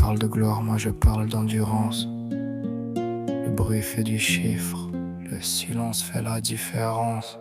parle de gloire, moi je parle d'endurance. Le bruit fait du chiffre, le silence fait la différence.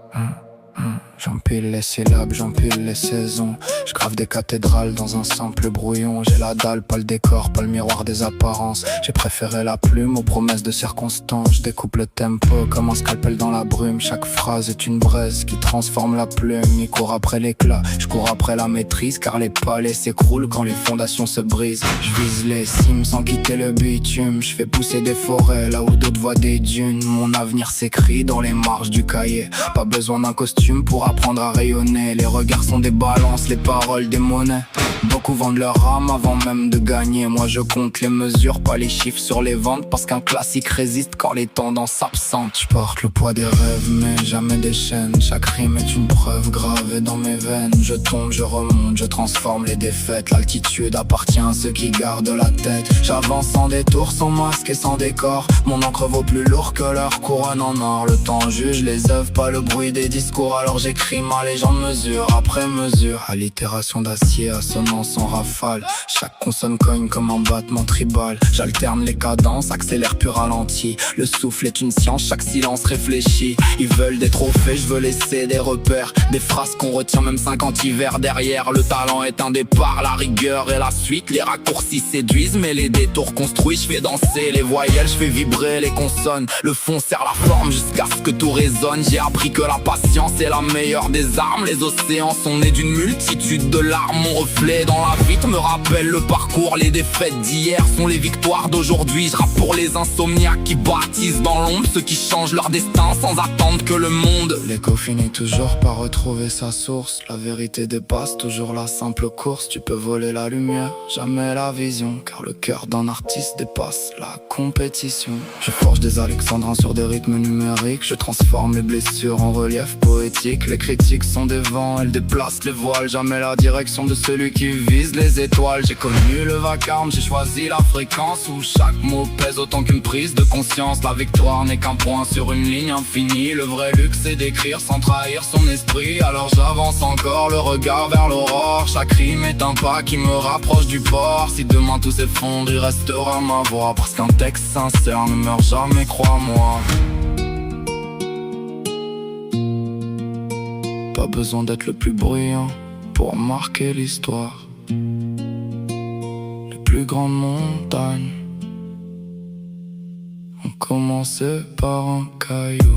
J'empile les syllabes, j'empile les saisons. Je grave des cathédrales dans un simple brouillon. J'ai la dalle, pas le décor, pas le miroir des apparences. J'ai préféré la plume aux promesses de circonstances. Je découpe le tempo comme un scalpel dans la brume. Chaque phrase est une braise qui transforme la plume. Il court après l'éclat, je cours après la maîtrise. Car les palais s'écroulent quand les fondations se brisent. Je vise les cimes sans quitter le bitume. Je fais pousser des forêts là où d'autres voient des dunes. Mon avenir s'écrit dans les marges du cahier. Pas besoin d'un costume pour apprendre à rayonner. Les regards sont des balances, les paroles des monnaies. Beaucoup vendent leur âme avant même de gagner. Moi je compte les mesures, pas les chiffres sur les ventes. Parce qu'un classique résiste quand les tendances s'absentent. Je porte le poids des rêves mais jamais des chaînes. Chaque rime est une preuve gravée dans mes veines. Je tombe, je remonte, je transforme les défaites. L'altitude appartient à ceux qui gardent la tête. J'avance sans détour, sans masque et sans décor. Mon encre vaut plus lourd que leur couronne en or. Le temps juge les œuvres, pas le bruit des discours. Alors j'écris ma légende mesure après mesure. Allitération d'acier, assonance en rafale. Chaque consonne cogne comme un battement tribal. J'alterne les cadences, accélère puis ralentis. Le souffle est une science, chaque silence réfléchit. Ils veulent des trophées, je veux laisser des repères. Des phrases qu'on retient même 50 hivers derrière. Le talent est un départ, la rigueur et la suite. Les raccourcis séduisent mais les détours construisent. Je fais danser les voyelles, je fais vibrer les consonnes. Le fond serre la forme jusqu'à ce que tout résonne. J'ai appris que la patience est la meilleure des armes. Les océans sont nés d'une multitude de larmes. Mon reflet dans la vitre me rappelle le parcours. Les défaites d'hier sont les victoires d'aujourd'hui. Je rappe pour les insomniaques qui bâtissent dans l'ombre. Ceux qui changent leur destin sans attendre que le monde. L'écho finit toujours par retrouver sa source. La vérité dépasse toujours la simple course. Tu peux voler la lumière, jamais la vision. Car le cœur d'un artiste dépasse la compétition. Je forge des alexandrins sur des rythmes numériques. Je transforme les blessures en relief poétique. Les critiques sont des vents, elles déplacent les voiles. Jamais la direction de celui qui vise les étoiles. J'ai connu le vacarme, j'ai choisi la fréquence où chaque mot pèse autant qu'une prise de conscience. La victoire n'est qu'un point sur une ligne infinie. Le vrai luxe c'est d'écrire sans trahir son esprit. Alors j'avance encore, le regard vers l'aurore. Chaque rime est un pas qui me rapproche du port. Si demain tout s'effondre, il restera ma voix. Parce qu'un texte sincère ne meurt jamais, crois-moi. Pas besoin d'être le plus bruyant pour marquer l'histoire. Les plus grandes montagnes ont commencé par un caillou.